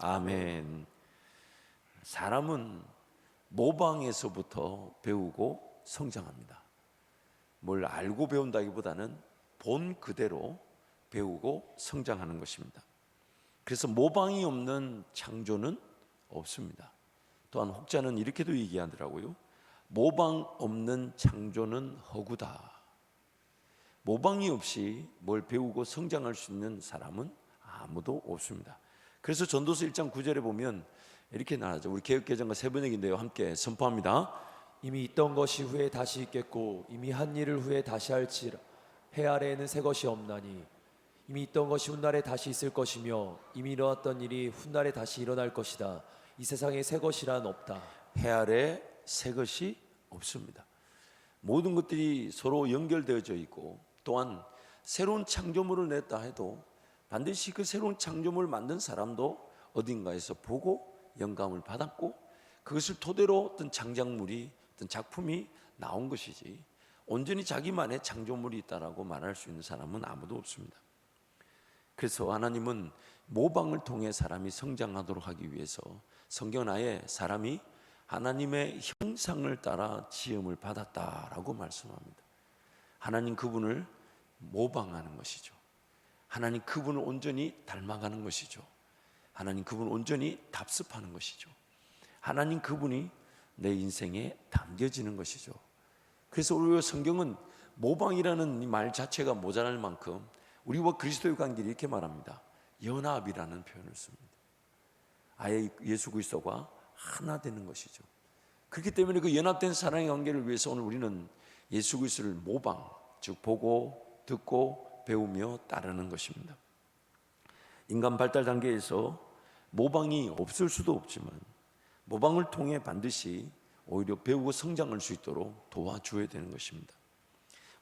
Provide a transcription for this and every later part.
아멘. 사람은 모방에서부터 배우고 성장합니다. 뭘 알고 배운다기보다는 본 그대로 배우고 성장하는 것입니다. 그래서 모방이 없는 창조는 없습니다. 또한 혹자는 이렇게도 얘기하더라고요. 모방 없는 창조는 허구다. 모방이 없이 뭘 배우고 성장할 수 있는 사람은 아무도 없습니다. 그래서 전도서 1장 9절에 보면 이렇게 나오죠. 우리 개역개정과 새번역인데요, 함께 선포합니다. 이미 있던 것이 후에 다시 있겠고 이미 한 일을 후에 다시 할지라 해 아래에는 새 것이 없나니 이미 있던 것이 훗날에 다시 있을 것이며 이미 일어났던 일이 훗날에 다시 일어날 것이다. 이 세상에 새 것이란 없다. 해 아래 새 것이 없습니다. 모든 것들이 서로 연결되어져 있고, 또한 새로운 창조물을 냈다 해도 반드시 그 새로운 창조물을 만든 사람도 어딘가에서 보고 영감을 받았고, 그것을 토대로 어떤 창작물이, 어떤 작품이 나온 것이지, 온전히 자기만의 창조물이 있다라고 말할 수 있는 사람은 아무도 없습니다. 그래서 하나님은 모방을 통해 사람이 성장하도록 하기 위해서 성경은 아예 사람이 하나님의 형상을 따라 지음을 받았다라고 말씀합니다. 하나님 그분을 모방하는 것이죠. 하나님 그분을 온전히 닮아가는 것이죠. 하나님 그분을 온전히 답습하는 것이죠. 하나님 그분이 내 인생에 담겨지는 것이죠. 그래서 우리 성경은 모방이라는 이 말 자체가 모자랄 만큼 우리와 그리스도의 관계를 이렇게 말합니다. 연합이라는 표현을 씁니다. 아예 예수 그리스도가 하나 되는 것이죠. 그렇기 때문에 그 연합된 사랑의 관계를 위해서 오늘 우리는 예수 그리스도를 모방, 즉 보고 듣고 배우며 따르는 것입니다. 인간 발달 단계에서 모방이 없을 수도 없지만 모방을 통해 반드시 오히려 배우고 성장할 수 있도록 도와줘야 되는 것입니다.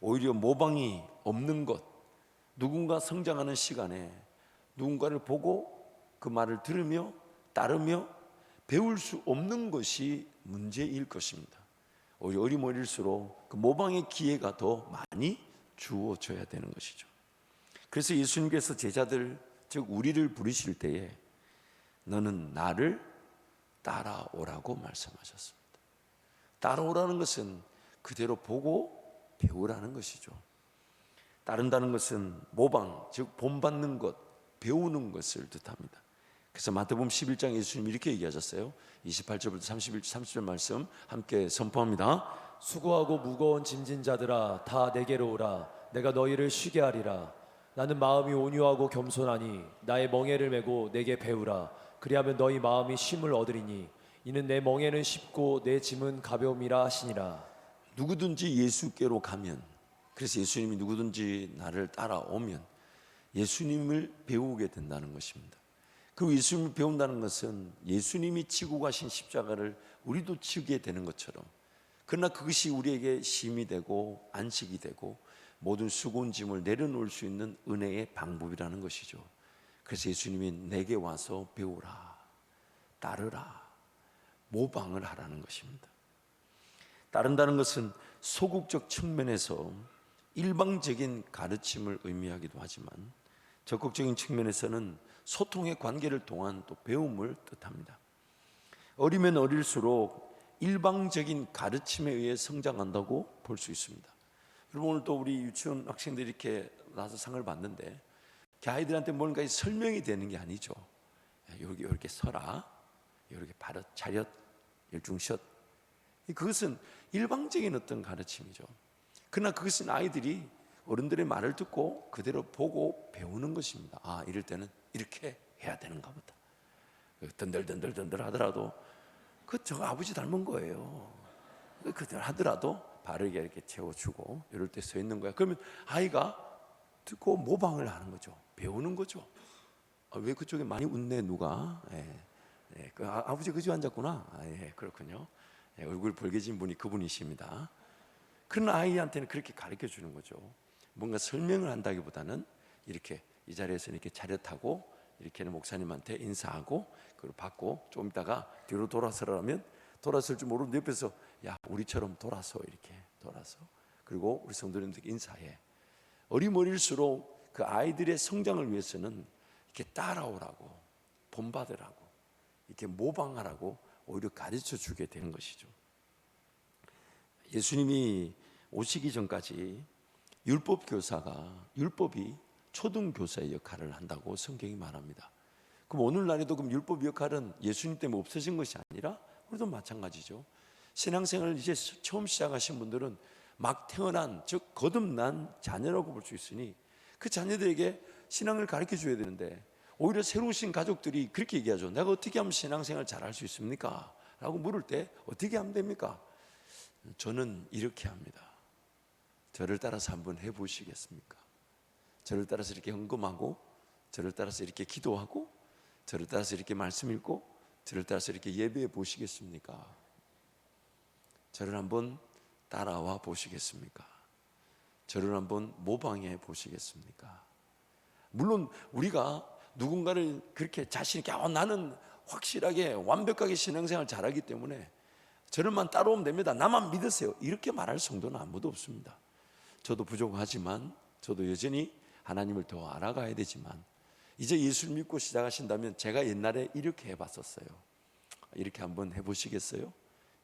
오히려 모방이 없는 것, 누군가 성장하는 시간에 누군가를 보고 그 말을 들으며 따르며 배울 수 없는 것이 문제일 것입니다. 오히려 어리머리일수록 그 모방의 기회가 더 많이 주어져야 되는 것이죠. 그래서 예수님께서 제자들, 즉 우리를 부르실 때에 너는 나를 따라오라고 말씀하셨습니다. 따라오라는 것은 그대로 보고 배우라는 것이죠. 따른다는 것은 모방, 즉 본받는 것, 배우는 것을 뜻합니다. 그래서 마태복음 11장 예수님이 이렇게 얘기하셨어요. 28절부터 30절 말씀 함께 선포합니다. 수고하고 무거운 짐진 자들아 다 내게로 오라. 내가 너희를 쉬게 하리라. 나는 마음이 온유하고 겸손하니 나의 멍에를 메고 내게 배우라. 그리하면 너희 마음이 쉼을 얻으리니 이는 내 멍에는 쉽고 내 짐은 가벼움이라 하시니라. 누구든지 예수께로 가면, 그래서 예수님이 누구든지 나를 따라오면 예수님을 배우게 된다는 것입니다. 그 예수님을 배운다는 것은 예수님이 지고 가신 십자가를 우리도 지게 되는 것처럼, 그러나 그것이 우리에게 쉼이 되고 안식이 되고 모든 수고운 짐을 내려놓을 수 있는 은혜의 방법이라는 것이죠. 그래서 예수님이 내게 와서 배우라, 따르라, 모방을 하라는 것입니다. 따른다는 것은 소극적 측면에서 일방적인 가르침을 의미하기도 하지만 적극적인 측면에서는 소통의 관계를 통한 또 배움을 뜻합니다. 어리면 어릴수록 일방적인 가르침에 의해 성장한다고 볼 수 있습니다. 여러분, 오늘 또 우리 유치원 학생들이 이렇게 나서 상을 받는데 아이들한테 뭔가 설명이 되는 게 아니죠. 이렇게 서라, 이렇게 바로 차렷, 일중샷. 그것은 일방적인 어떤 가르침이죠. 그러나 그것은 아이들이 어른들의 말을 듣고 그대로 보고 배우는 것입니다. 아, 이럴 때는 이렇게 해야 되는가 보다. 던들던들 하더라도 저 아버지 닮은 거예요. 그들 하더라도 바르게 이렇게 채워주고 이럴 때 서 있는 거야. 그러면 아이가 듣고 모방을 하는 거죠. 배우는 거죠. 왜 그쪽에 많이 웃네 누가? 그 아버지 그 집 앉았구나. 그렇군요. 얼굴 벌개진 분이 그분이십니다. 그런 아이한테는 그렇게 가르쳐 주는 거죠. 뭔가 설명을 한다기보다는 이렇게 이 자리에서 이렇게 차렷하고 이렇게는 목사님한테 인사하고 그걸 받고 좀 있다가 뒤로 돌아서라면 돌아설 줄 모르는 옆에서 야 우리처럼 돌아서 이렇게 돌아서 그리고 우리 성도님들께 인사해. 어리머리일수록 그 아이들의 성장을 위해서는 이렇게 따라오라고 본받으라고 이렇게 모방하라고 오히려 가르쳐 주게 되는 것이죠. 예수님이 오시기 전까지 율법 교사가 율법이 초등 교사의 역할을 한다고 성경이 말합니다. 그럼 오늘날에도 그럼 율법 역할은 예수님 때문에 없어진 것이 아니라 우리도 마찬가지죠. 신앙생활을 이제 처음 시작하신 분들은 막 태어난 즉 거듭난 자녀라고 볼 수 있으니 그 자녀들에게 신앙을 가르쳐 줘야 되는데 오히려 새로 오신 가족들이 그렇게 얘기하죠. 내가 어떻게 하면 신앙생활 잘할 수 있습니까? 라고 물을 때 어떻게 하면 됩니까? 저는 이렇게 합니다. 저를 따라서 한번 해보시겠습니까? 저를 따라서 이렇게 헌금하고, 저를 따라서 이렇게 기도하고, 저를 따라서 이렇게 말씀 읽고, 저를 따라서 이렇게 예배해 보시겠습니까? 저를 한번 따라와 보시겠습니까? 저를 한번 모방해 보시겠습니까? 물론 우리가 누군가를 그렇게 자신 있게 나는 확실하게 완벽하게 신앙생활 잘하기 때문에 저를만 따라오면 됩니다. 나만 믿으세요. 이렇게 말할 성도는 아무도 없습니다. 저도 부족하지만 저도 여전히 하나님을 더 알아가야 되지만 이제 예수를 믿고 시작하신다면 제가 옛날에 이렇게 해봤었어요. 이렇게 한번 해보시겠어요?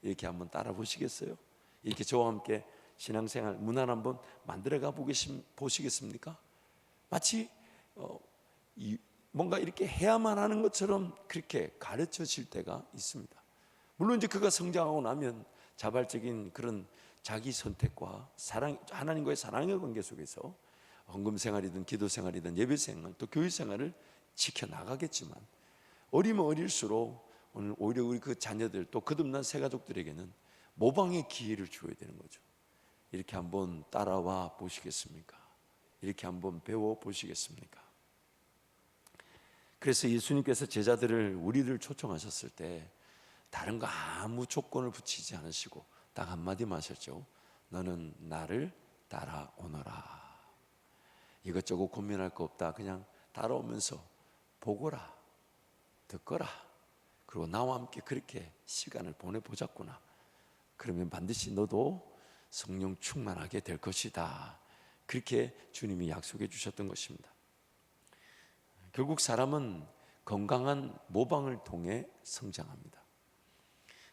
이렇게 한번 따라 보시겠어요? 이렇게 저와 함께 신앙생활 문화를 한번 만들어가 보시겠습니까? 마치 뭔가 이렇게 해야만 하는 것처럼 그렇게 가르쳐질 때가 있습니다. 물론 이제 그가 성장하고 나면 자발적인 그런 자기 선택과 사랑, 하나님과의 사랑의 관계 속에서 헌금 생활이든 기도 생활이든 예배 생활 또 교회 생활을 지켜나가겠지만 어리면 어릴수록 오늘 오히려 우리 그 자녀들 또 거듭난 새 가족들에게는 모방의 기회를 주어야 되는 거죠. 이렇게 한번 따라와 보시겠습니까? 이렇게 한번 배워 보시겠습니까? 그래서 예수님께서 제자들을 우리를 초청하셨을 때 다른 거 아무 조건을 붙이지 않으시고 딱 한마디만 하셨죠. 너는 나를 따라오너라. 이것저것 고민할 거 없다. 그냥 따라오면서 보거라, 듣거라. 그리고 나와 함께 그렇게 시간을 보내보자꾸나. 그러면 반드시 너도 성령 충만하게 될 것이다. 그렇게 주님이 약속해 주셨던 것입니다. 결국 사람은 건강한 모방을 통해 성장합니다.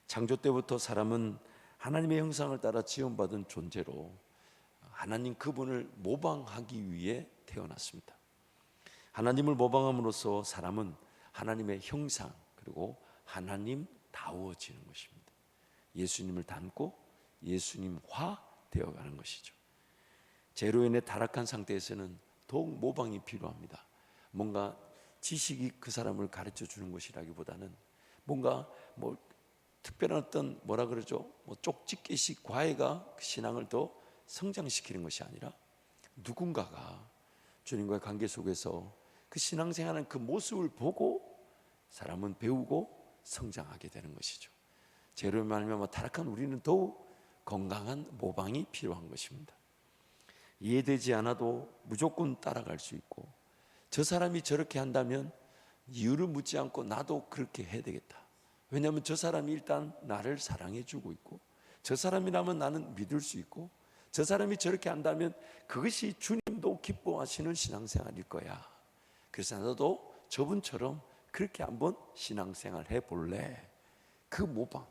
창조 때부터 사람은 하나님의 형상을 따라 지음받은 존재로 하나님 그분을 모방하기 위해 태어났습니다. 하나님을 모방함으로써 사람은 하나님의 형상 그리고 하나님다워지는 것입니다. 예수님을 닮고 예수님화 되어가는 것이죠. 죄로 인해 타락한 상태에서는 더욱 모방이 필요합니다. 뭔가 지식이 그 사람을 가르쳐 주는 것이라기보다는 뭔가 특별한 어떤 뭐라 그러죠? 쪽집게식 과외가 그 신앙을 더 성장시키는 것이 아니라 누군가가 주님과의 관계 속에서 그 신앙생활하는 그 모습을 보고 사람은 배우고 성장하게 되는 것이죠. 죄로 말미암아 타락한 우리는 더욱 건강한 모방이 필요한 것입니다. 이해되지 않아도 무조건 따라갈 수 있고 저 사람이 저렇게 한다면 이유를 묻지 않고 나도 그렇게 해야 되겠다. 왜냐하면 저 사람이 일단 나를 사랑해 주고 있고 저 사람이라면 나는 믿을 수 있고 저 사람이 저렇게 한다면 그것이 주님도 기뻐하시는 신앙생활일 거야. 그래서 나도 저분처럼 그렇게 한번 신앙생활 해볼래. 그 모방.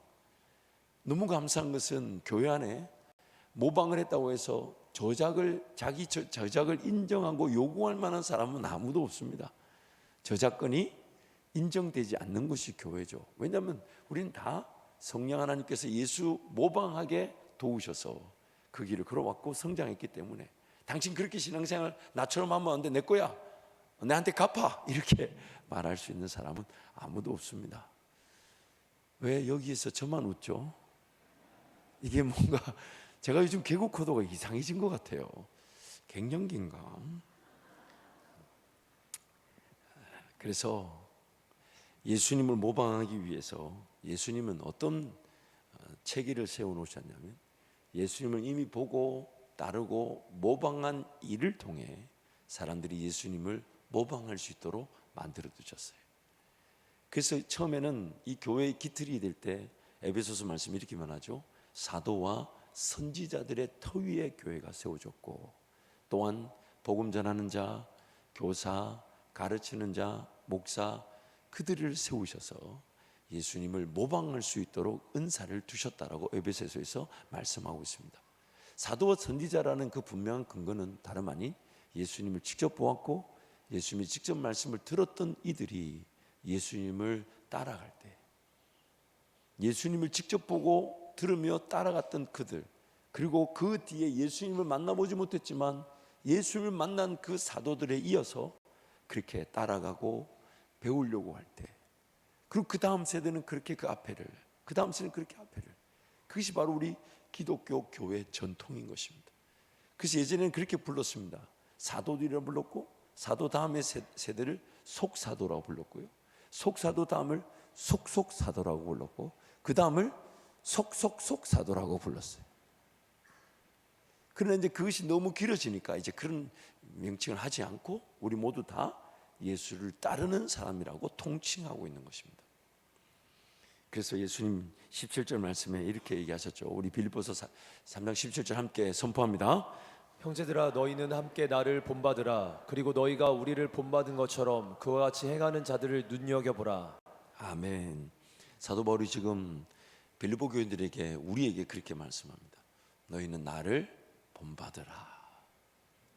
너무 감사한 것은 교회 안에 모방을 했다고 해서 자기 저작을 인정하고 요구할 만한 사람은 아무도 없습니다. 저작권이 인정되지 않는 것이 교회죠. 왜냐하면 우리는 다 성령 하나님께서 예수 모방하게 도우셔서 그 길을 걸어왔고 성장했기 때문에 당신 그렇게 신앙생활 나처럼 하면 안 돼. 내 거야. 내한테 갚아. 이렇게 말할 수 있는 사람은 아무도 없습니다. 왜 여기에서 저만 웃죠? 이게 뭔가 제가 요즘 개그 코드가 이상해진 것 같아요. 갱년기인가? 그래서 예수님을 모방하기 위해서 예수님은 어떤 체계를 세워놓으셨냐면 예수님을 이미 보고 따르고 모방한 일을 통해 사람들이 예수님을 모방할 수 있도록 만들어 두셨어요. 그래서 처음에는 이 교회의 기틀이 될 때 에베소서 말씀이 이렇게 말하죠. 사도와 선지자들의 터 위에 교회가 세워졌고 또한 복음 전하는 자, 교사, 가르치는 자, 목사 그들을 세우셔서 예수님을 모방할 수 있도록 은사를 두셨다라고 에베소서에서 말씀하고 있습니다. 사도와 선지자라는 그 분명한 근거는 다름 아닌 예수님을 직접 보았고 예수님이 직접 말씀을 들었던 이들이 예수님을 따라갈 때, 예수님을 직접 보고 들으며 따라갔던 그들, 그리고 그 뒤에 예수님을 만나보지 못했지만 예수님을 만난 그 사도들에 이어서 그렇게 따라가고 배우려고 할 때, 그리고 그 다음 세대는 그렇게 그 앞에를, 그 다음 세대는 그렇게 앞에를, 그것이 바로 우리 기독교 교회 전통인 것입니다. 그래서 예전에는 그렇게 불렀습니다. 사도들이라고 불렀고, 사도 다음의 세대를 속사도라고 불렀고요, 속사도 다음을 속속사도라고 불렀고, 그 다음을 속속속사도라고 불렀어요. 그러나 이제 그것이 너무 길어지니까 이제 그런 명칭을 하지 않고 우리 모두 다 예수를 따르는 사람이라고 통칭하고 있는 것입니다. 그래서 예수님 17절 말씀에 이렇게 얘기하셨죠. 우리 빌립보서 3장 17절 함께 선포합니다. 형제들아 너희는 함께 나를 본받으라. 그리고 너희가 우리를 본받은 것처럼 그와 같이 행하는 자들을 눈여겨보라. 아멘. 사도 바울이 지금 빌립보 교인들에게, 우리에게 그렇게 말씀합니다. 너희는 나를 본받으라.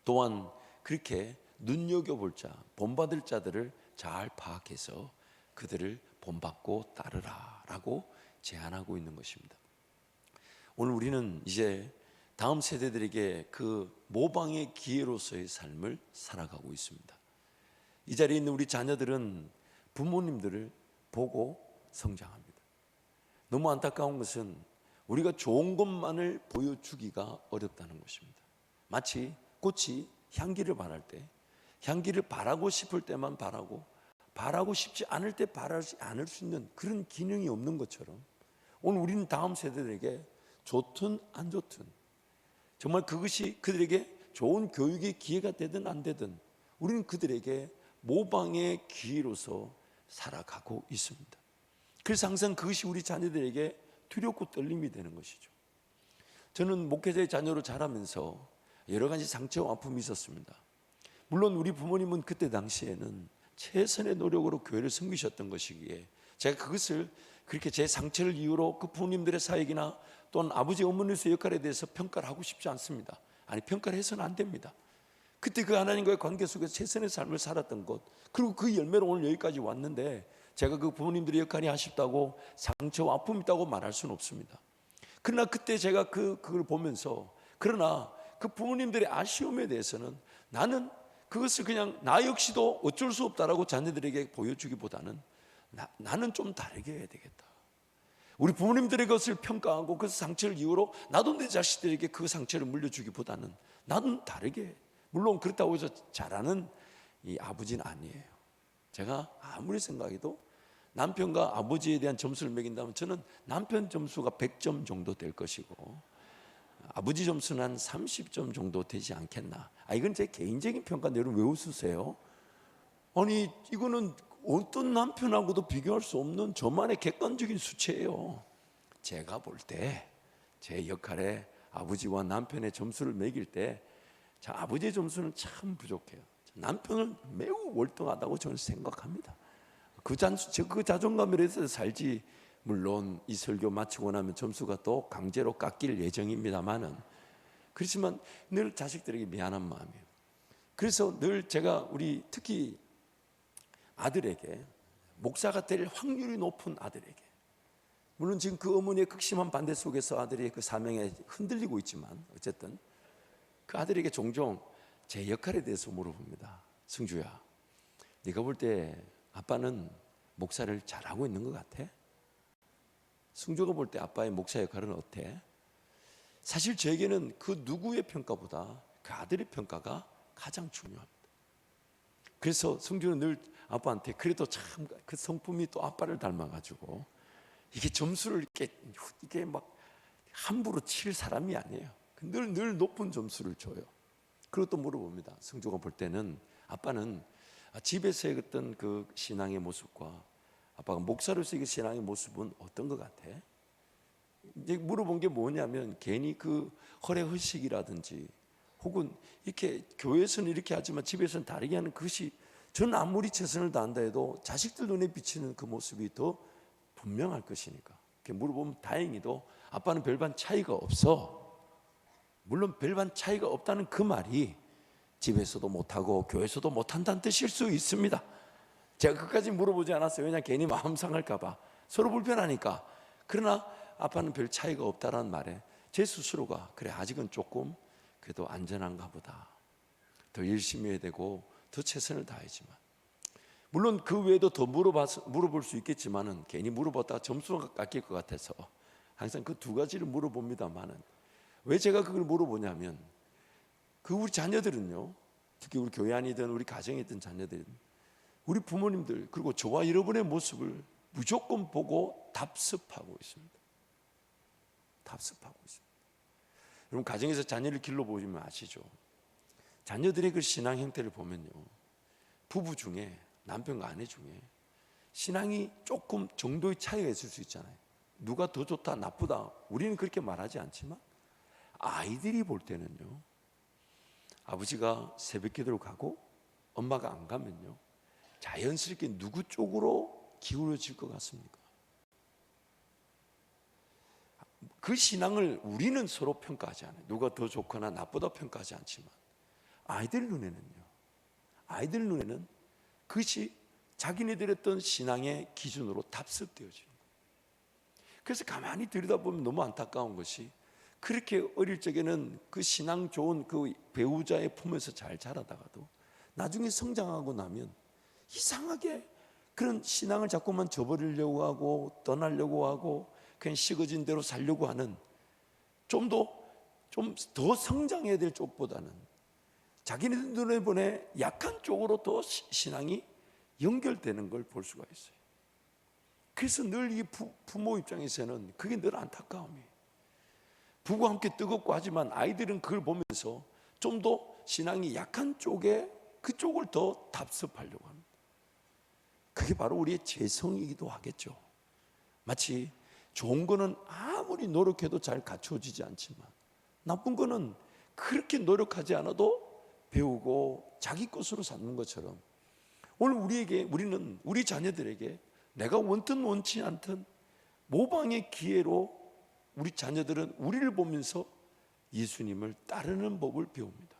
또한 그렇게 눈여겨볼 자, 본받을 자들을 잘 파악해서 그들을 본받고 따르라 라고 제안하고 있는 것입니다. 오늘 우리는 이제 다음 세대들에게 그 모방의 기회로서의 삶을 살아가고 있습니다. 이 자리에 있는 우리 자녀들은 부모님들을 보고 성장합니다. 너무 안타까운 것은 우리가 좋은 것만을 보여주기가 어렵다는 것입니다. 마치 꽃이 향기를 바랄 때, 향기를 바라고 싶을 때만 바라고, 바라고 싶지 않을 때 바라지 않을 수 있는 그런 기능이 없는 것처럼, 오늘 우리는 다음 세대들에게 좋든 안 좋든, 정말 그것이 그들에게 좋은 교육의 기회가 되든 안 되든, 우리는 그들에게 모방의 기회로서 살아가고 있습니다. 그래서 항상 그것이 우리 자녀들에게 두렵고 떨림이 되는 것이죠. 저는 목회자의 자녀로 자라면서 여러 가지 상처와 아픔이 있었습니다. 물론 우리 부모님은 그때 당시에는 최선의 노력으로 교회를 섬기셨던 것이기에 제가 그것을 그렇게 제 상처를 이유로 그 부모님들의 사역이나 또는 아버지 어머니의 역할에 대해서 평가를 하고 싶지 않습니다. 아니, 평가를 해서는 안 됩니다. 그때 그 하나님과의 관계 속에서 최선의 삶을 살았던 것, 그리고 그 열매로 오늘 여기까지 왔는데 제가 그 부모님들의 역할이 아쉽다고 상처와 아픔이 있다고 말할 수는 없습니다. 그러나 그때 제가 그걸 보면서, 그러나 그 부모님들의 아쉬움에 대해서는 나는 그것을 그냥 나 역시도 어쩔 수 없다라고 자녀들에게 보여주기보다는 나는 좀 다르게 해야 되겠다. 우리 부모님들의 것을 평가하고 그 상처를 이유로 나도 내 자식들에게 그 상처를 물려주기보다는 나는 다르게, 물론 그렇다고 해서 잘하는 이 아버지는 아니에요. 제가 아무리 생각해도 남편과 아버지에 대한 점수를 매긴다면 저는 남편 점수가 100점 정도 될 것이고 아버지 점수는 한 30점 정도 되지 않겠나. 이건 제 개인적인 평가인데 여러분 왜 웃으세요? 아니, 이거는 어떤 남편하고도 비교할 수 없는 저만의 객관적인 수치예요. 제가 볼 때 제 역할에 아버지와 남편의 점수를 매길 때 아버지의 점수는 참 부족해요. 남편은 매우 월등하다고 저는 생각합니다. 그 자존감으로 해서 살지, 물론 이 설교 마치고 나면 점수가 또 강제로 깎일 예정입니다만은, 그렇지만 늘 자식들에게 미안한 마음이에요. 그래서 늘 제가 우리 특히 아들에게, 목사가 될 확률이 높은 아들에게, 물론 지금 그 어머니의 극심한 반대 속에서 아들이 그 사명에 흔들리고 있지만 어쨌든 그 아들에게 종종 제 역할에 대해서 물어봅니다. 승주야, 네가 볼 때 아빠는 목사를 잘하고 있는 것 같아? 승주가 볼 때 아빠의 목사 역할은 어때? 사실 저에게는 그 누구의 평가보다 그 아들의 평가가 가장 중요합니다. 그래서 승주는 늘 아빠한테, 그래도 참 그 성품이 또 아빠를 닮아가지고 이게 점수를 이게 막 함부로 칠 사람이 아니에요. 늘 높은 점수를 줘요. 그리고 또 물어봅니다. 승주가 볼 때는 아빠는 집에서의 어떤 그 신앙의 모습과 아빠가 목사로서의 신앙의 모습은 어떤 것 같아? 이제 물어본 게 뭐냐면, 괜히 그 허례허식이라든지 혹은 이렇게 교회에서는 이렇게 하지만 집에서는 다르게 하는, 그것이 저는 아무리 최선을 다한다 해도 자식들 눈에 비치는 그 모습이 더 분명할 것이니까. 물어보면 다행히도 아빠는 별반 차이가 없어. 물론 별반 차이가 없다는 그 말이 집에서도 못하고 교회에서도 못한다는 뜻일 수 있습니다. 제가 그까지 물어보지 않았어요. 왜냐 괜히 마음 상할까 봐. 서로 불편하니까. 그러나 아빠는 별 차이가 없다라는 말에 제 스스로가 그래 아직은 조금 그래도 안전한가 보다. 더 열심히 해야 되고 더 최선을 다하지만 물론 그 외에도 더 물어볼 수 있겠지만은 괜히 물어봤다가 점수가 깎일 것 같아서 항상 그 두 가지를 물어봅니다만은 왜 제가 그걸 물어보냐면 그 우리 자녀들은요, 특히 우리 교회 안이든 우리 가정에 있던 자녀들은 우리 부모님들 그리고 저와 여러분의 모습을 무조건 보고 답습하고 있습니다. 답습하고 있습니다. 여러분 가정에서 자녀를 길러보시면 아시죠? 자녀들의 그 신앙 형태를 보면요, 부부 중에 남편과 아내 중에 신앙이 조금 정도의 차이가 있을 수 있잖아요. 누가 더 좋다 나쁘다 우리는 그렇게 말하지 않지만 아이들이 볼 때는요, 아버지가 새벽 기도를 가고 엄마가 안 가면요, 자연스럽게 누구 쪽으로 기울어질 것 같습니까? 그 신앙을 우리는 서로 평가하지 않아요. 누가 더 좋거나 나쁘다 평가하지 않지만 아이들 눈에는 그것이 자기네들의 어떤 신앙의 기준으로 답습되어지는 거예요. 그래서 가만히 들여다보면 너무 안타까운 것이 그렇게 어릴 적에는 그 신앙 좋은 그 배우자의 품에서 잘 자라다가도 나중에 성장하고 나면 이상하게 그런 신앙을 자꾸만 저버리려고 하고 떠나려고 하고 그냥 식어진 대로 살려고 하는 좀 더 성장해야 될 쪽보다는 자기네들 눈에 보내 약한 쪽으로 더 신앙이 연결되는 걸 볼 수가 있어요. 그래서 늘 이 부모 입장에서는 그게 늘 안타까움이에요. 부부와 함께 뜨겁고 하지만 아이들은 그걸 보면서 좀 더 신앙이 약한 쪽에 그쪽을 더 답습하려고 합니다. 그게 바로 우리의 죄성이기도 하겠죠. 마치 좋은 거는 아무리 노력해도 잘 갖춰지지 않지만 나쁜 거는 그렇게 노력하지 않아도 배우고 자기 것으로 삼는 것처럼 오늘 우리는 우리 자녀들에게 내가 원든 원치 않든 모방의 기회로 우리 자녀들은 우리를 보면서 예수님을 따르는 법을 배웁니다.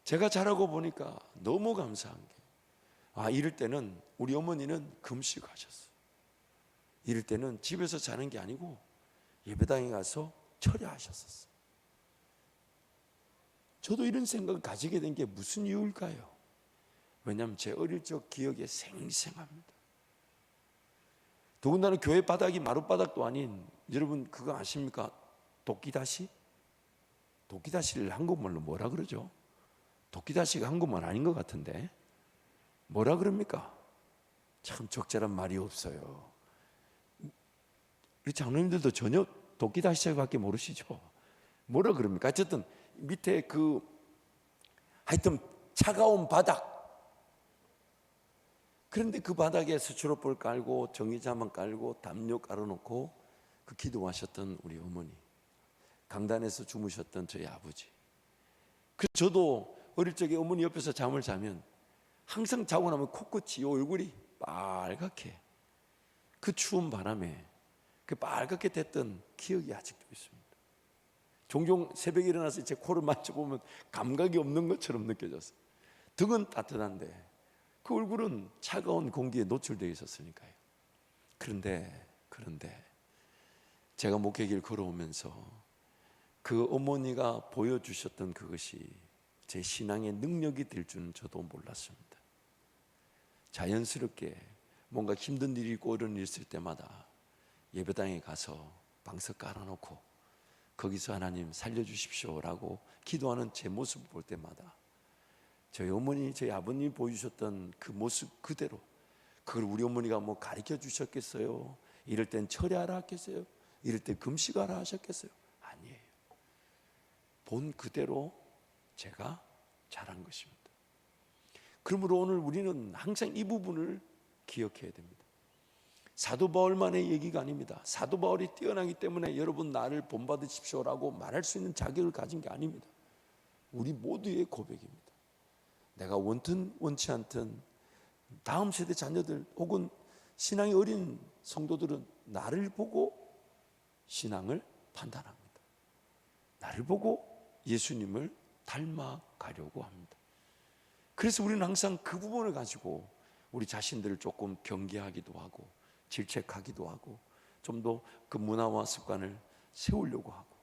제가 자라고 보니까 너무 감사한 게 이럴 때는 우리 어머니는 금식하셨어요. 이럴 때는 집에서 자는 게 아니고 예배당에 가서 철야하셨었어요. 저도 이런 생각을 가지게 된 게 무슨 이유일까요? 왜냐하면 제 어릴 적 기억에 생생합니다. 더군다나 교회 바닥이 마룻바닥도 아닌, 여러분 그거 아십니까? 도끼다시? 도끼다시를 한국말로 뭐라 그러죠? 도끼다시가 한국말 아닌 것 같은데 뭐라 그럽니까? 참 적절한 말이 없어요. 우리 장로님들도 전혀 도끼다시밖에 모르시죠? 뭐라 그럽니까? 어쨌든 밑에 하여튼 차가운 바닥, 그런데 그 바닥에 수추로볼 깔고 정의자만 깔고 담요 깔아놓고 그 기도하셨던 우리 어머니, 강단에서 주무셨던 저희 아버지. 그래서 저도 어릴 적에 어머니 옆에서 잠을 자면 항상 자고 나면 코끝이 얼굴이 빨갛게, 그 추운 바람에 그 빨갛게 됐던 기억이 아직도 있습니다. 종종 새벽에 일어나서 제 코를 만져보면 감각이 없는 것처럼 느껴졌어요. 등은 따뜻한데 그 얼굴은 차가운 공기에 노출되어 있었으니까요. 그런데 제가 목회길 걸어오면서 그 어머니가 보여주셨던 그것이 제 신앙의 능력이 될 줄은 저도 몰랐습니다. 자연스럽게 뭔가 힘든 일이 있고 이런 일이 있을 때마다 예배당에 가서 방석 깔아놓고 거기서 하나님 살려주십시오라고 기도하는 제 모습을 볼 때마다 저희 어머니, 저희 아버님이 보여주셨던 그 모습 그대로, 그걸 우리 어머니가 뭐 가르쳐 주셨겠어요? 이럴 땐 철야하라 하겠어요? 이럴 때 금식하라 하셨겠어요? 아니에요. 본 그대로 제가 자란 것입니다. 그러므로 오늘 우리는 항상 이 부분을 기억해야 됩니다. 사도 바울만의 얘기가 아닙니다. 사도 바울이 뛰어나기 때문에 여러분 나를 본받으십시오라고 말할 수 있는 자격을 가진 게 아닙니다. 우리 모두의 고백입니다. 내가 원든 원치 않든 다음 세대 자녀들 혹은 신앙이 어린 성도들은 나를 보고 신앙을 판단합니다. 나를 보고 예수님을 닮아가려고 합니다. 그래서 우리는 항상 그 부분을 가지고 우리 자신들을 조금 경계하기도 하고 질책하기도 하고 좀 더 그 문화와 습관을 세우려고 하고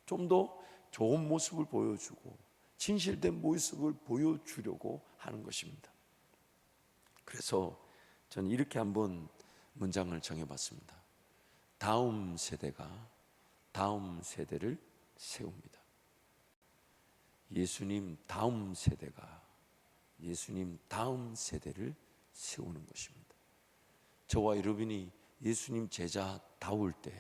좀 더 좋은 모습을 보여주고 진실된 모습을 보여주려고 하는 것입니다. 그래서 저는 이렇게 한번 문장을 정해봤습니다. 다음 세대가 다음 세대를 세웁니다. 예수님 다음 세대가 예수님 다음 세대를 세우는 것입니다. 저와 여러분이 예수님 제자다울 때,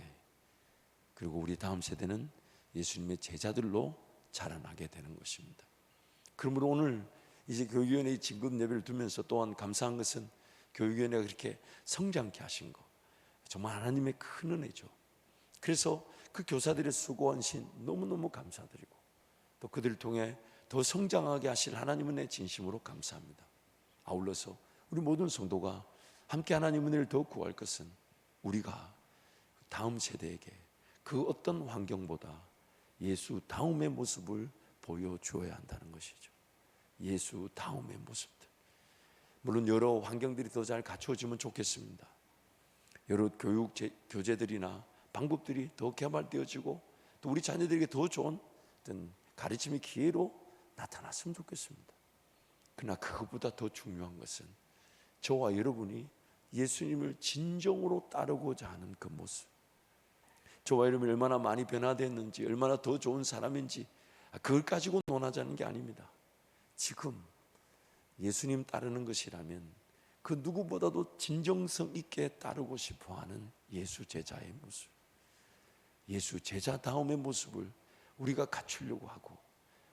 그리고 우리 다음 세대는 예수님의 제자들로 자라나게 되는 것입니다. 그러므로 오늘 이제 교육위원회의 진급 예배를 두면서 또한 감사한 것은 교육위원회가 그렇게 성장케 하신 것, 정말 하나님의 큰 은혜죠. 그래서 그 교사들의 수고한 신 너무너무 감사드리고 또 그들을 통해 더 성장하게 하실 하나님 은혜 진심으로 감사합니다. 아울러서 우리 모든 성도가 함께 하나님 은혜를 더 구할 것은 우리가 다음 세대에게 그 어떤 환경보다 예수 다음의 모습을 보여주어야 한다는 것이죠. 예수 다음의 모습들. 물론 여러 환경들이 더 잘 갖춰지면 좋겠습니다. 여러 교육 교재들이나 방법들이 더 개발되어지고 또 우리 자녀들에게 더 좋은 어떤 가르침의 기회로 나타났으면 좋겠습니다. 그러나 그것보다 더 중요한 것은 저와 여러분이 예수님을 진정으로 따르고자 하는 그 모습, 저와 여러분이 얼마나 많이 변화됐는지, 얼마나 더 좋은 사람인지 그걸 가지고 논하자는 게 아닙니다. 지금 예수님 따르는 것이라면 그 누구보다도 진정성 있게 따르고 싶어하는 예수 제자의 모습, 예수 제자다움의 모습을 우리가 갖추려고 하고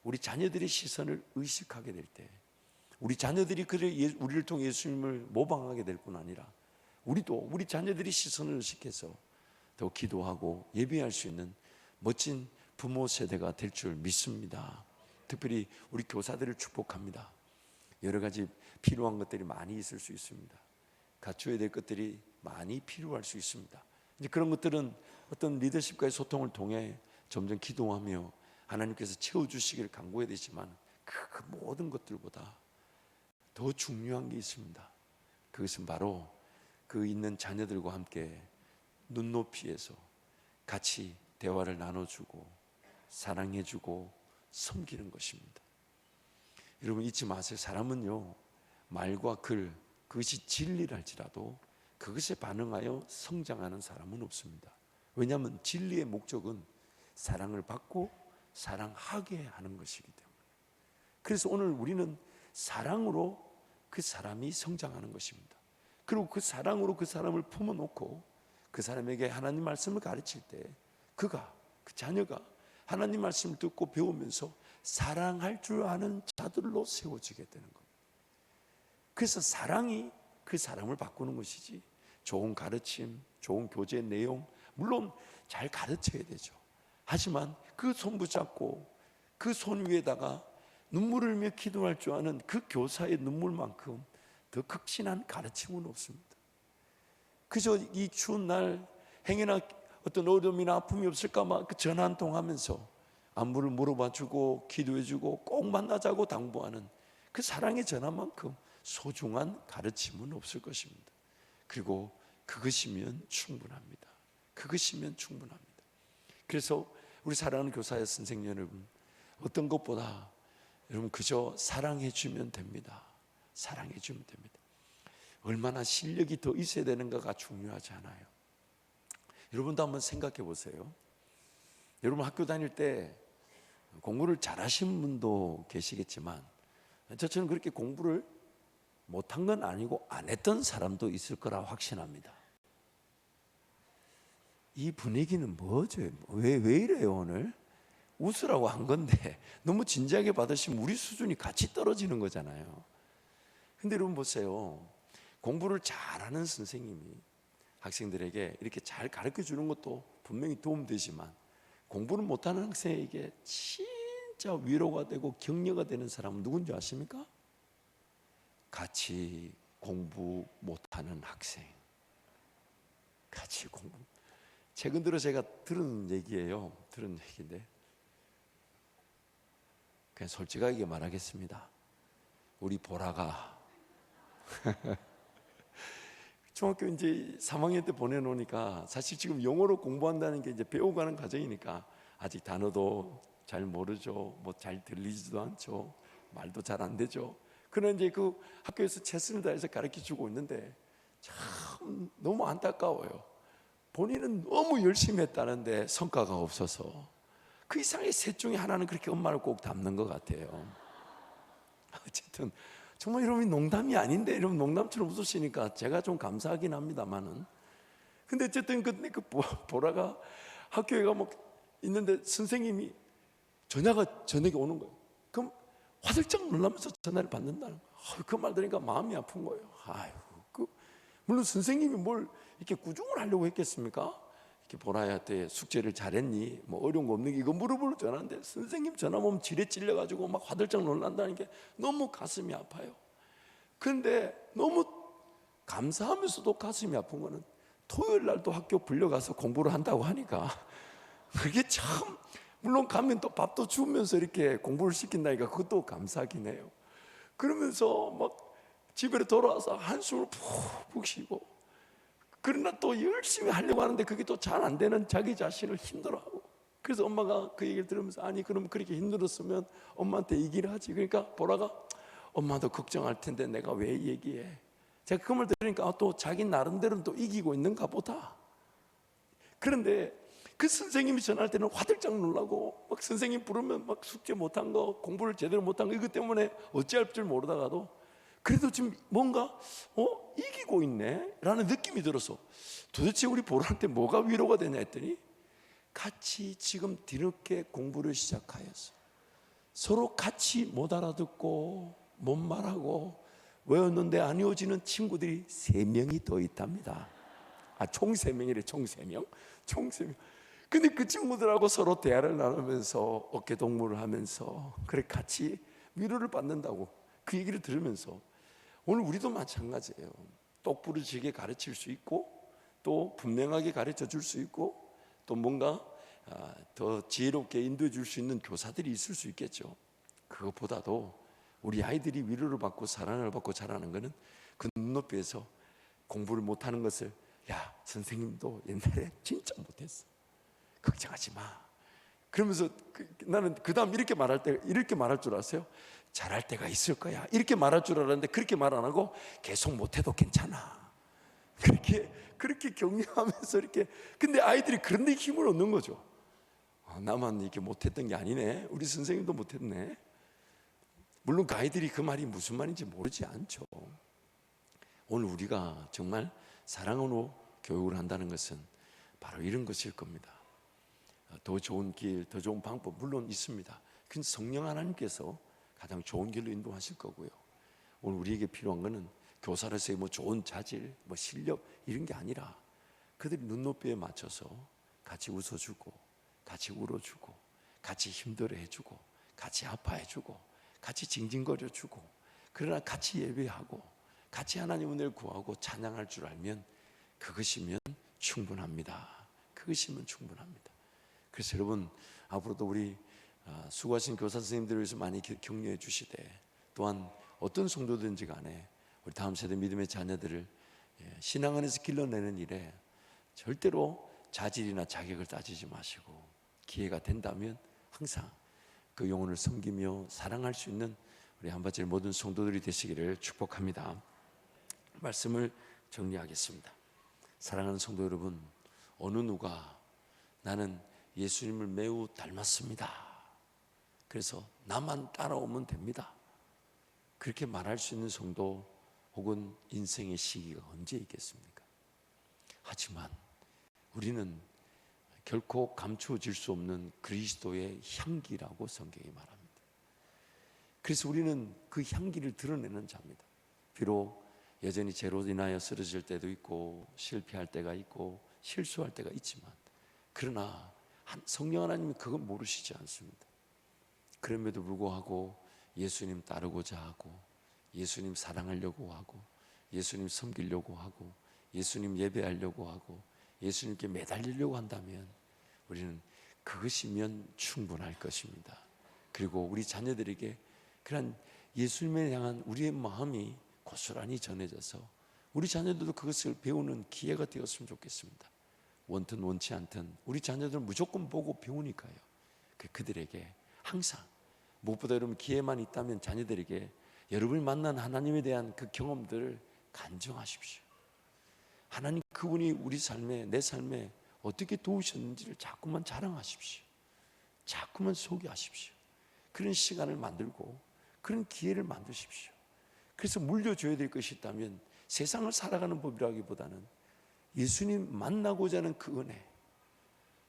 우리 자녀들의 시선을 의식하게 될 때, 우리 자녀들이 우리를 통해 예수님을 모방하게 될 뿐 아니라 우리도 우리 자녀들이 시선을 의식해서 더 기도하고 예배할 수 있는 멋진 부모 세대가 될 줄 믿습니다. 특별히 우리 교사들을 축복합니다. 여러 가지 필요한 것들이 많이 있을 수 있습니다. 갖춰야 될 것들이 많이 필요할 수 있습니다. 이제 그런 것들은 어떤 리더십과의 소통을 통해 점점 기도하며 하나님께서 채워주시기를 간구해야 되지만 그 모든 것들보다 더 중요한 게 있습니다. 그것은 바로 그 있는 자녀들과 함께 눈높이에서 같이 대화를 나눠주고 사랑해주고 섬기는 것입니다. 여러분 잊지 마세요. 사람은요, 말과 글, 그것이 진리랄지라도 그것에 반응하여 성장하는 사람은 없습니다. 왜냐하면 진리의 목적은 사랑을 받고 사랑하게 하는 것이기 때문에. 그래서 오늘 우리는 사랑으로 그 사람이 성장하는 것입니다. 그리고 그 사랑으로 그 사람을 품어놓고 그 사람에게 하나님 말씀을 가르칠 때 그 자녀가 하나님 말씀을 듣고 배우면서 사랑할 줄 아는 자들로 세워지게 되는 겁니다. 그래서 사랑이 그 사람을 바꾸는 것이지, 좋은 가르침, 좋은 교제 내용 물론 잘 가르쳐야 되죠. 하지만 그 손 붙잡고 그 손 위에다가 눈물을 흘며 기도할 줄 아는 그 교사의 눈물만큼 더 극진한 가르침은 없습니다. 그저 이 추운 날 행여나 어떤 어려움이나 아픔이 없을까만 그 전화 한 통 하면서 안부를 물어봐주고 기도해주고 꼭 만나자고 당부하는 그 사랑의 전화만큼 소중한 가르침은 없을 것입니다. 그리고 그것이면 충분합니다. 그것이면 충분합니다. 그래서 우리 사랑하는 교사의 선생님 여러분, 어떤 것보다 여러분 그저 사랑해주면 됩니다. 사랑해주면 됩니다. 얼마나 실력이 더 있어야 되는가가 중요하지 않아요. 여러분도 한번 생각해 보세요. 여러분 학교 다닐 때 공부를 잘하신 분도 계시겠지만 저처럼 그렇게 공부를 못한 건 아니고 안 했던 사람도 있을 거라 확신합니다. 이 분위기는 뭐죠? 왜 이래요 오늘? 웃으라고 한 건데 너무 진지하게 받으시면 우리 수준이 같이 떨어지는 거잖아요. 근데 여러분 보세요. 공부를 잘하는 선생님이 학생들에게 이렇게 잘 가르쳐 주는 것도 분명히 도움되지만 공부를 못하는 학생에게 진짜 위로가 되고 격려가 되는 사람은 누군지 아십니까? 같이 공부 못하는 학생. 같이 공부. 최근 들어 제가 들은 얘기예요. 들은 얘기인데 그냥 솔직하게 말하겠습니다. 우리 보라가 중학교 이제 3학년 때 보내놓으니까 사실 지금 영어로 공부한다는 게 이제 배워가는 과정이니까 아직 단어도 잘 모르죠. 뭐 잘 들리지도 않죠. 말도 잘 안 되죠. 그러나 이제 그 학교에서 최선을 다해서 가르쳐 주고 있는데 참 너무 안타까워요. 본인은 너무 열심히 했다는데 성과가 없어서 그 이상의 셋 중에 하나는 그렇게 엄마를 꼭 닮는 것 같아요. 어쨌든 정말 이러면 농담이 아닌데 이러면 농담처럼 웃으시니까 제가 좀 감사하긴 합니다만은 근데 어쨌든 그 보라가 학교에 가면 있는데 선생님이 저녁에 오는 거예요. 그럼 화들짝 놀라면서 전화를 받는다는 거예요. 그 말 들으니까 마음이 아픈 거예요. 물론 선생님이 뭘 이렇게 꾸중을 하려고 했겠습니까? 이렇게 보라한테 숙제를 잘했니? 뭐 어려운 거 없는 게 이거 물어보러 전화하는데 선생님 전화 오면 지레 찔려가지고 막 화들짝 놀란다는 게 너무 가슴이 아파요. 그런데 너무 감사하면서도 가슴이 아픈 거는 토요일 날도 학교 불려가서 공부를 한다고 하니까 그게 참 물론 가면 또 밥도 주면서 이렇게 공부를 시킨다니까 그것도 감사하긴 해요. 그러면서 막 집에 돌아와서 한숨을 푹푹 쉬고 그러나 또 열심히 하려고 하는데 그게 또 잘 안 되는 자기 자신을 힘들어하고 그래서 엄마가 그 얘기를 들으면서 아니 그럼 그렇게 힘들었으면 엄마한테 얘기를 하지. 그러니까 보라가 엄마도 걱정할 텐데 내가 왜 얘기해. 제가 그 말 들으니까 또 자기 나름대로는 또 이기고 있는가 보다. 그런데 그 선생님이 전화할 때는 화들짝 놀라고 막 선생님 부르면 막 숙제 못한 거 공부를 제대로 못한 거 이것 때문에 어찌할 줄 모르다가도 그래도 지금 뭔가 이기고 있네 라는 느낌이 들어서 도대체 우리 보라한테 뭐가 위로가 되냐 했더니 같이 지금 뒤늦게 공부를 시작하였어. 서로 같이 못 알아듣고 못 말하고 외웠는데 안 외워지는 친구들이 3명이 더 있답니다. 총 3명이래. 총 3명. 총 3명. 근데 그 친구들하고 서로 대화를 나누면서 어깨 동무를 하면서 그래 같이 위로를 받는다고 그 얘기를 들으면서 오늘 우리도 마찬가지예요. 똑부러지게 가르칠 수 있고 또 분명하게 가르쳐 줄 수 있고 또 뭔가 더 지혜롭게 인도해 줄 수 있는 교사들이 있을 수 있겠죠. 그것보다도 우리 아이들이 위로를 받고 사랑을 받고 자라는 것은 그 눈높이에서 공부를 못하는 것을 야 선생님도 옛날에 진짜 못했어. 걱정하지 마. 그러면서 나는 그 다음 이렇게 말할 줄 알았어요. 잘할 때가 있을 거야. 이렇게 말할 줄 알았는데 그렇게 말 안 하고 계속 못해도 괜찮아. 그렇게 격려하면서 이렇게. 근데 아이들이 그런 데 힘을 얻는 거죠. 나만 이렇게 못했던 게 아니네. 우리 선생님도 못했네. 물론 그 아이들이 그 말이 무슨 말인지 모르지 않죠. 오늘 우리가 정말 사랑으로 교육을 한다는 것은 바로 이런 것일 겁니다. 더 좋은 길, 더 좋은 방법 물론 있습니다. 그건 성령 하나님께서 가장 좋은 길로 인도하실 거고요. 오늘 우리에게 필요한 것은 교사로서의 뭐 좋은 자질, 뭐 실력 이런 게 아니라 그들이 눈높이에 맞춰서 같이 웃어주고 같이 울어주고 같이 힘들어해주고 같이 아파해주고 같이 징징거려주고 그러나 같이 예배하고 같이 하나님 은혜를 구하고 찬양할 줄 알면 그것이면 충분합니다. 그것이면 충분합니다. 그래서 여러분 앞으로도 우리 수고하신 교사 선생님들을 위해서 많이 격려해 주시되 또한 어떤 성도든지 간에 우리 다음 세대 믿음의 자녀들을 신앙 안에서 길러내는 일에 절대로 자질이나 자격을 따지지 마시고 기회가 된다면 항상 그 영혼을 섬기며 사랑할 수 있는 우리 한바질 모든 성도들이 되시기를 축복합니다. 말씀을 정리하겠습니다. 사랑하는 성도 여러분, 어느 누가 나는 예수님을 매우 닮았습니다. 그래서 나만 따라오면 됩니다. 그렇게 말할 수 있는 성도 혹은 인생의 시기가 언제 있겠습니까? 하지만 우리는 결코 감추어질 수 없는 그리스도의 향기라고 성경이 말합니다. 그래서 우리는 그 향기를 드러내는 자입니다. 비록 여전히 죄로 인하여 쓰러질 때도 있고 실패할 때가 있고 실수할 때가 있지만 그러나 성령 하나님은 그걸 모르시지 않습니다. 그럼에도 불구하고 예수님 따르고자 하고 예수님 사랑하려고 하고 예수님 섬기려고 하고 예수님 예배하려고 하고 예수님께 매달리려고 한다면 우리는 그것이면 충분할 것입니다. 그리고 우리 자녀들에게 그런 예수님에 향한 우리의 마음이 고스란히 전해져서 우리 자녀들도 그것을 배우는 기회가 되었으면 좋겠습니다. 원든 원치 않든 우리 자녀들은 무조건 보고 배우니까요. 그들에게 항상 무엇보다 여러분 기회만 있다면 자녀들에게 여러분이 만난 하나님에 대한 그 경험들을 간증하십시오. 하나님 그분이 우리 삶에 내 삶에 어떻게 도우셨는지를 자꾸만 자랑하십시오. 자꾸만 소개하십시오. 그런 시간을 만들고 그런 기회를 만드십시오. 그래서 물려줘야 될 것이 있다면 세상을 살아가는 법이라기보다는 예수님 만나고자 하는 그 은혜,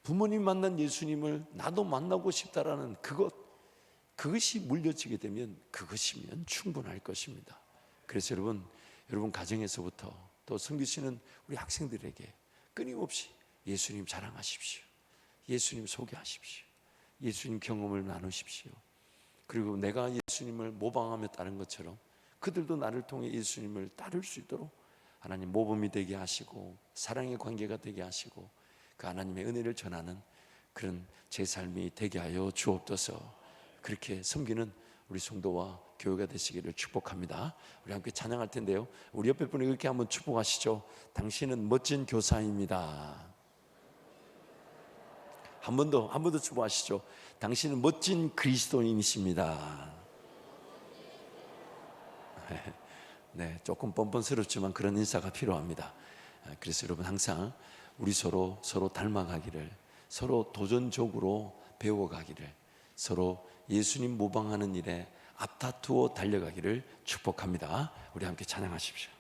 부모님 만난 예수님을 나도 만나고 싶다라는 그것이 물려지게 되면 그것이면 충분할 것입니다. 그래서 여러분 가정에서부터 또 섬기시는 우리 학생들에게 끊임없이 예수님 자랑하십시오. 예수님 소개하십시오. 예수님 경험을 나누십시오. 그리고 내가 예수님을 모방하며 따른 것처럼 그들도 나를 통해 예수님을 따를 수 있도록 하나님 모범이 되게 하시고 사랑의 관계가 되게 하시고 그 하나님의 은혜를 전하는 그런 제 삶이 되게 하여 주옵소서. 그렇게 섬기는 우리 성도와 교회가 되시기를 축복합니다. 우리 함께 찬양할 텐데요, 우리 옆에 분이 그렇게 한번 축복하시죠. 당신은 멋진 교사입니다. 한 번 더 축복하시죠. 당신은 멋진 그리스도인이십니다. 네, 조금 뻔뻔스럽지만 그런 인사가 필요합니다. 그래서 여러분 항상 우리 서로 닮아가기를, 서로 도전적으로 배워가기를, 서로 예수님 모방하는 일에 앞다투어 달려가기를 축복합니다. 우리 함께 찬양하십시오.